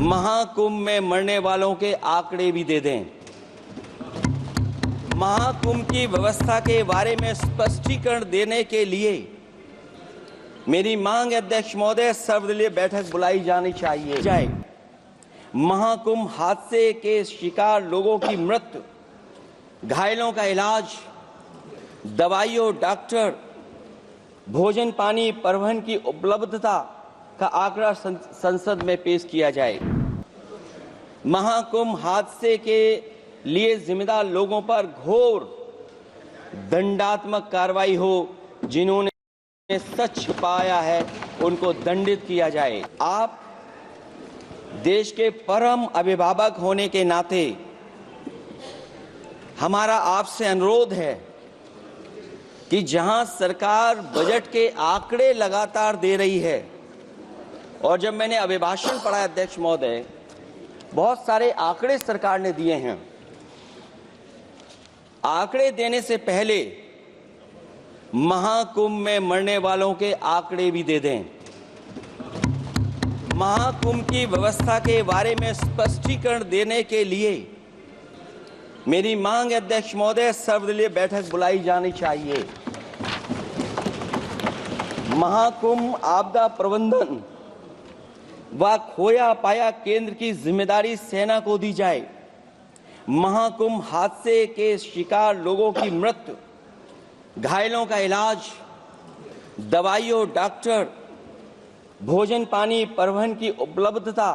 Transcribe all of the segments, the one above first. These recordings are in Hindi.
महाकुंभ में मरने वालों के आंकड़े भी दे दें। महाकुंभ की व्यवस्था के बारे में स्पष्टीकरण देने के लिए मेरी मांग अध्यक्ष महोदय सर्वदलीय बैठक बुलाई जानी चाहिए। महाकुंभ हादसे के शिकार लोगों की मृत्यु, घायलों का इलाज, दवाइयों, डॉक्टर, भोजन पानी, परिवहन की उपलब्धता का आंकड़ा संसद में पेश किया जाए। महाकुंभ हादसे के लिए जिम्मेदार लोगों पर घोर दंडात्मक कार्रवाई हो। जिन्होंने सच छिपाया है उनको दंडित किया जाए। आप देश के परम अभिभावक होने के नाते हमारा आपसे अनुरोध है कि जहां सरकार बजट के आंकड़े लगातार दे रही है, और जब मैंने अभिभाषण पढ़ा अध्यक्ष महोदय, बहुत सारे आंकड़े सरकार ने दिए हैं। आंकड़े देने से पहले महाकुंभ में मरने वालों के आंकड़े भी दे दें। महाकुंभ की व्यवस्था के बारे में स्पष्टीकरण देने के लिए मेरी मांग अध्यक्ष महोदय सर्वदलीय बैठक बुलाई जानी चाहिए। महाकुंभ आपदा प्रबंधन व खोया पाया केंद्र की जिम्मेदारी सेना को दी जाए। महाकुंभ हादसे के शिकार लोगों की मृत्यु, घायलों का इलाज, दवाइयों, डॉक्टर, भोजन पानी, परिवहन की उपलब्धता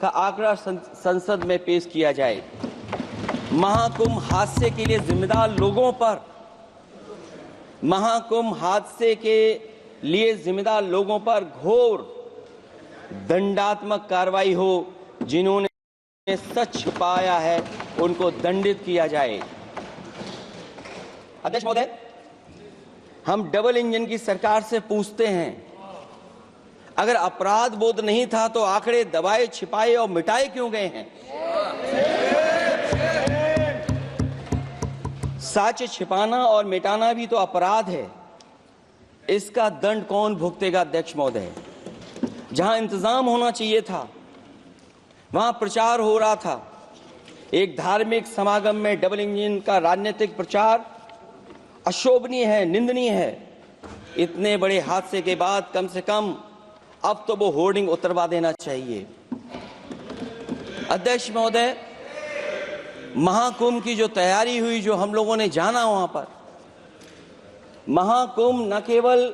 का आंकड़ा संसद में पेश किया जाए। महाकुंभ हादसे के लिए जिम्मेदार लोगों पर घोर दंडात्मक कार्रवाई हो। जिन्होंने सच छिपाया है उनको दंडित किया जाए। अध्यक्ष महोदय, हम डबल इंजन की सरकार से पूछते हैं, अगर अपराध बोध नहीं था तो आंकड़े दबाए, छिपाए और मिटाए क्यों गए हैं? सच छिपाना और मिटाना भी तो अपराध है। इसका दंड कौन भुगतेगा अध्यक्ष महोदय? जहां इंतजाम होना चाहिए था वहां प्रचार हो रहा था। एक धार्मिक समागम में डबल इंजन का राजनीतिक प्रचार अशोभनीय है, निंदनीय है। इतने बड़े हादसे के बाद कम से कम अब तो वो होर्डिंग उतरवा देना चाहिए। अध्यक्ष महोदय, महाकुंभ की जो तैयारी हुई, जो हम लोगों ने जाना वहां पर, महाकुंभ न केवल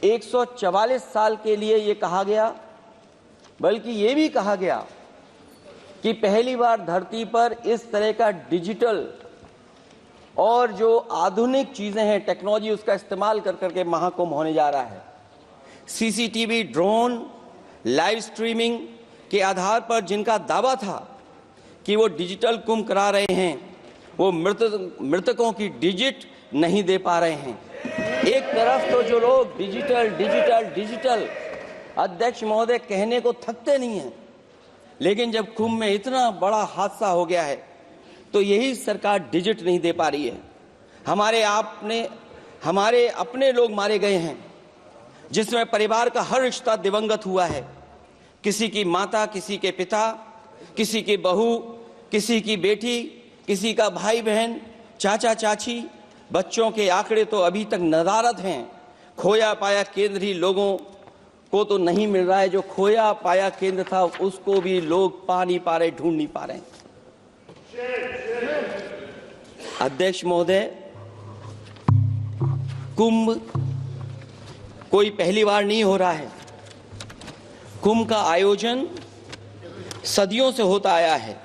144 साल के लिए ये कहा गया, बल्कि ये भी कहा गया कि पहली बार धरती पर इस तरह का डिजिटल और जो आधुनिक चीजें हैं, टेक्नोलॉजी, उसका इस्तेमाल कर करके महाकुंभ होने जा रहा है। सीसीटीवी, ड्रोन, लाइव स्ट्रीमिंग के आधार पर जिनका दावा था कि वो डिजिटल कुंभ करा रहे हैं, वो मृतकों की डिजिट नहीं दे पा रहे हैं। एक तरफ तो जो लोग डिजिटल अध्यक्ष महोदय कहने को थकते नहीं हैं, लेकिन जब कुंभ में इतना बड़ा हादसा हो गया है तो यही सरकार डिजिट नहीं दे पा रही है। हमारे अपने लोग मारे गए हैं, जिसमें परिवार का हर रिश्ता दिवंगत हुआ है। किसी की माता, किसी के पिता, किसी की बहू, किसी की बेटी, किसी का भाई बहन, चाचा चाची, बच्चों के आंकड़े तो अभी तक नदारद हैं। खोया पाया केंद्र ही लोगों को तो नहीं मिल रहा है। जो खोया पाया केंद्र था उसको भी लोग पा नहीं पा रहे, ढूंढ नहीं पा रहे। अध्यक्ष महोदय, कुंभ कोई पहली बार नहीं हो रहा है। कुंभ का आयोजन सदियों से होता आया है।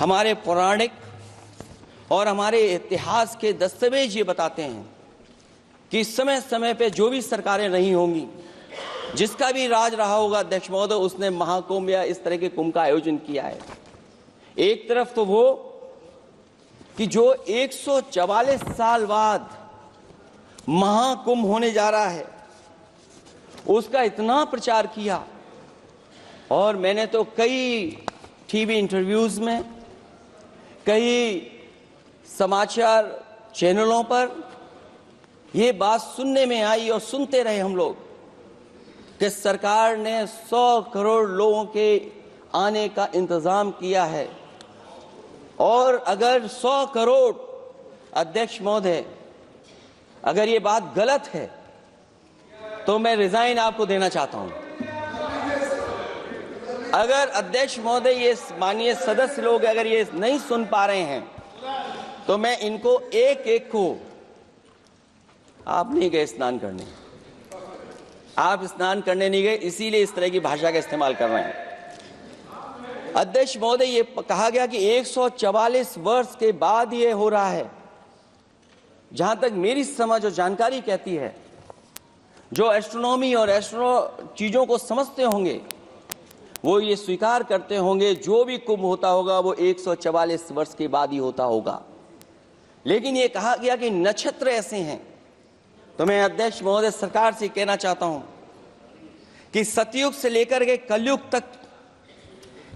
हमारे पौराणिक और हमारे इतिहास के दस्तावेज ये बताते हैं कि समय समय पे जो भी सरकारें रही होंगी, जिसका भी राज रहा होगा अध्यक्ष महोदय, उसने महाकुंभ या इस तरह के कुंभ का आयोजन किया है। एक तरफ तो वो कि जो 144 साल बाद महाकुंभ होने जा रहा है, उसका इतना प्रचार किया, और मैंने तो कई टीवी इंटरव्यूज में, कई समाचार चैनलों पर ये बात सुनने में आई और सुनते रहे हम लोग कि सरकार ने 100 करोड़ लोगों के आने का इंतजाम किया है। और अगर 100 करोड़, अध्यक्ष महोदय, अगर ये बात गलत है तो मैं रिजाइन आपको देना चाहता हूं। अगर अध्यक्ष महोदय, ये माननीय सदस्य लोग अगर ये नहीं सुन पा रहे हैं तो मैं इनको एक एक को, आप नहीं गए स्नान करने, आप स्नान करने नहीं गए, इसीलिए इस तरह की भाषा का इस्तेमाल कर रहे हैं। अध्यक्ष महोदय, ये कहा गया कि 144 वर्ष के बाद ये हो रहा है। जहां तक मेरी समझ और जानकारी कहती है, जो एस्ट्रोनॉमी और एस्ट्रो चीजों को समझते होंगे वो ये स्वीकार करते होंगे, जो भी कुंभ होता होगा वो 144 वर्ष के बाद ही होता होगा। लेकिन ये कहा गया कि नक्षत्र ऐसे हैं, तो मैं अध्यक्ष महोदय सरकार से कहना चाहता हूं कि सतयुग से लेकर के कलयुग तक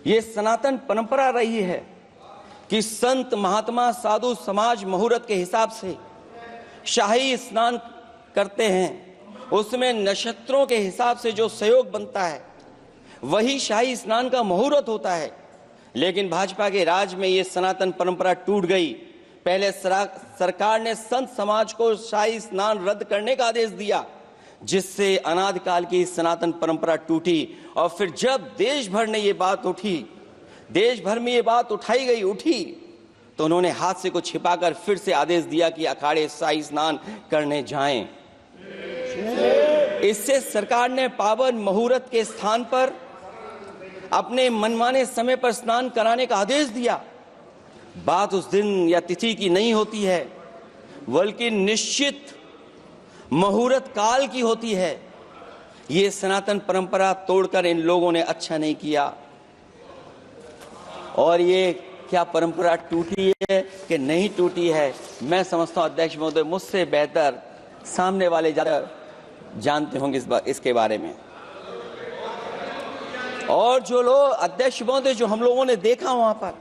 ये सनातन परंपरा रही है कि संत महात्मा साधु समाज मुहूर्त के हिसाब से शाही स्नान करते हैं। उसमें नक्षत्रों के हिसाब से जो सहयोग बनता है वही शाही स्नान का मुहूर्त होता है। लेकिन भाजपा के राज में ये सनातन परंपरा टूट गई। पहले सरकार ने संत समाज को शाही स्नान रद्द करने का आदेश दिया, जिससे अनादिकाल की सनातन परंपरा टूटी। और फिर जब देश भर में ये बात उठी तो उन्होंने हादसे को छिपाकर फिर से आदेश दिया कि अखाड़े शाही स्नान करने जाएं। इससे सरकार ने पावन मुहूर्त के स्थान पर अपने मनमाने समय पर स्नान कराने का आदेश दिया। बात उस दिन या तिथि की नहीं होती है, बल्कि निश्चित मुहूर्त काल की होती है। ये सनातन परंपरा तोड़कर इन लोगों ने अच्छा नहीं किया। और ये क्या परंपरा टूटी है कि नहीं टूटी है, मैं समझता हूं अध्यक्ष महोदय मुझसे बेहतर सामने वाले ज्यादा जानते होंगे इसके बारे में। और जो लोग, अध्यक्ष महोदय, जो हम लोगों ने देखा वहां पर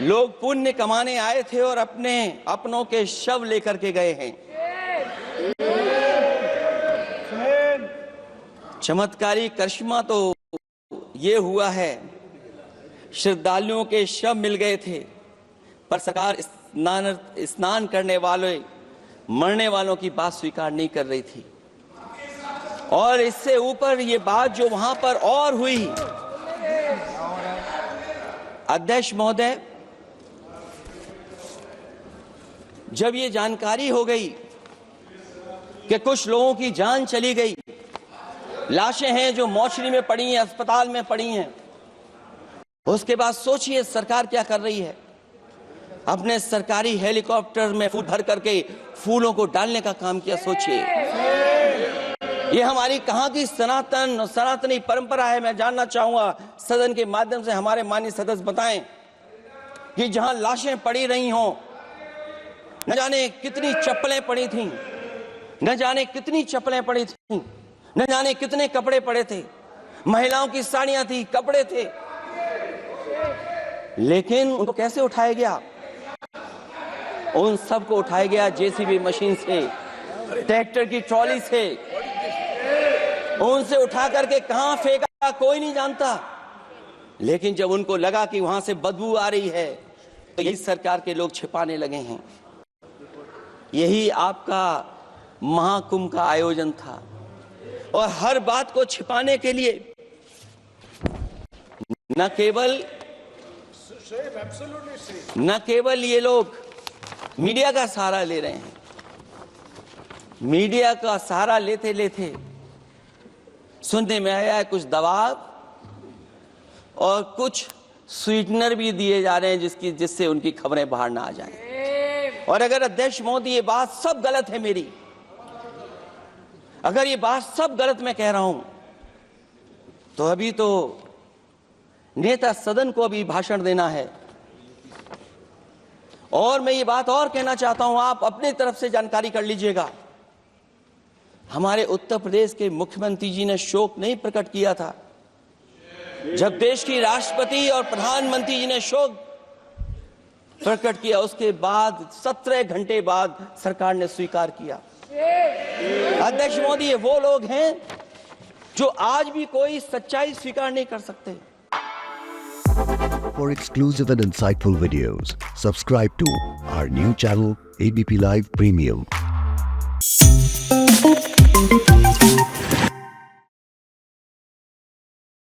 लोग पुण्य कमाने आए थे और अपनों के शव लेकर के गए हैं। चमत्कारी करिश्मा तो ये हुआ है, श्रद्धालुओं के शव मिल गए थे, पर सरकार स्नान करने वाले मरने वालों की बात स्वीकार नहीं कर रही थी। और इससे ऊपर ये बात जो वहां पर और हुई, अध्यक्ष महोदय, जब ये जानकारी हो गई कि कुछ लोगों की जान चली गई, लाशें हैं जो मोर्चरी में पड़ी हैं, अस्पताल में पड़ी हैं, उसके बाद सोचिए सरकार क्या कर रही है। अपने सरकारी हेलीकॉप्टर में फूल भर करके फूलों को डालने का काम किया। सोचिए, ये हमारी कहां की सनातनी परंपरा है। मैं जानना चाहूंगा सदन के माध्यम से हमारे माननीय सदस्य बताएं कि जहां लाशें पड़ी रही हों, न जाने कितनी चप्पलें पड़ी थीं, न जाने कितनी चप्पलें पड़ी थीं, न जाने कितने कपड़े पड़े थे, महिलाओं की साड़ियां थी, कपड़े थे, लेकिन उनको कैसे उठाया गया? उन सबको उठाया गया जेसीबी मशीन से, ट्रैक्टर की ट्रॉली से। उनसे उठा करके कहां फेंका कोई नहीं जानता, लेकिन जब उनको लगा कि वहां से बदबू आ रही है तो यही सरकार के लोग छिपाने लगे हैं। यही आपका महाकुंभ का आयोजन था। और हर बात को छिपाने के लिए न केवल ये लोग मीडिया का सहारा ले रहे हैं, मीडिया का सहारा लेते लेते सुनने में आया है कुछ दबाव और कुछ स्वीटनर भी दिए जा रहे हैं जिससे उनकी खबरें बाहर ना आ जाएं। और अगर अध्यक्ष मोदी ये बात सब गलत है मेरी, अगर ये बात सब गलत मैं कह रहा हूं, तो अभी तो नेता सदन को अभी भाषण देना है। और मैं ये बात और कहना चाहता हूं, आप अपनी तरफ से जानकारी कर लीजिएगा। हमारे उत्तर प्रदेश के मुख्यमंत्री जी ने शोक नहीं प्रकट किया था। जब देश की राष्ट्रपति और प्रधानमंत्री जी ने शोक प्रकट किया, उसके बाद 17 घंटे बाद सरकार ने स्वीकार किया। अध्यक्ष मोदी, ये वो लोग हैं जो आज भी कोई सच्चाई स्वीकार नहीं कर सकते। For exclusive and insightful videos, subscribe to our new channel ABP Live Premium.